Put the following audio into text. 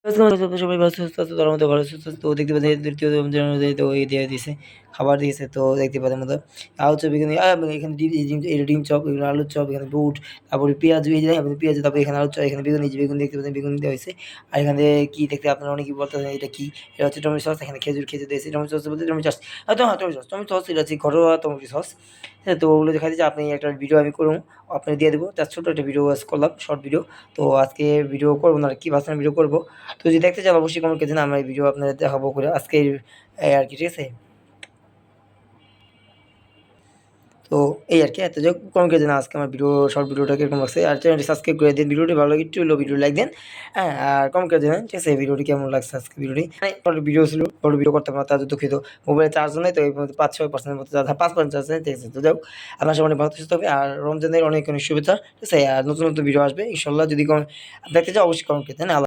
সবাই ভালো সুস্থ আছে, তোর মতো ভালো সুস্থ আছে। তো দেখতে পাচ্ছি তৃতীয় রমজান অনুযায়ী তো ওই দিয়ে দিছে, খাবার দিয়েছে। তো দেখতে পাচ্ছেন মতো আলু চপ এখানে এখানে ডিম চপ, এখানে আলুর চপ, এখানে বুট, তারপরে পেঁয়াজ, এই যে পেঁয়াজ, তারপরে এখানে আলুর চপ, এখানে বেগুন, এই যে বেগুন দেখতে পাচ্ছেন, বেগুন দেওয়া হয়েছে। আর এখানে কি দেখতে আপনারা অনেকেই বলতেছেন এটা কি? এটা হচ্ছে টমেটো সস। এখানে খেজুর দিয়েছে। টমেটো সস বলতে টমেটো সস, হ্যাঁ টমেটো সস এটা হচ্ছে ঘরোয়া টমেটো সস। হ্যাঁ, তো ওগুলো দেখাইতে যে আপনি একটা ভিডিও আমি করবো, আপনাকে দিয়ে দেবো। তার ছোট একটা ভিডিও করলাম, শর্ট ভিডিও। তো আজকে ভিডিও করবো না, কি ভাবছিলাম ভিডিও করবো। তো যদি দেখতে চান অবশ্যই কমেন্ট করে দিন, আমরা এই ভিডিও আপনাদের দেখাবো করে আজকে এই আর কি, ঠিক আছে? তো এই আর কি, এত যে কমেন্ট করে দিন আজকে আমার ভিডিও, শর্ট ভিডিওটা কিরকম লাগছে। আর চ্যানেলটি সাবস্ক্রাইব করে দিন, ভিডিওটি ভালো লাগে একটু হলেও ভিডিও লাইক দেন। হ্যাঁ, আর কমেন্ট করে দেবেন, ঠিক আছে? এই ভিডিওটি কেমন লাগছে আজকে ভিডিওটি। বড় ভিডিও ছিল, বড় ভিডিও করতে পারলাম, তার জন্য দুঃখিত। মোবাইলে চার্জ নেই, তো এই মধ্যে 5-6% মতো চার্জ, 5% চার্জ নেই, ঠিক আছে? তো যাই হোক, আপনার সবাই অনেক ভালো সুস্থ হবে। আর রমজানের অনেক অনেক শুভেচ্ছা, ঠিক আছে? আর নতুন নতুন ভিডিও আসবে ইনশাল্লাহ। যদি দেখতে চাও অবশ্যই কমেন্ট করে দেন।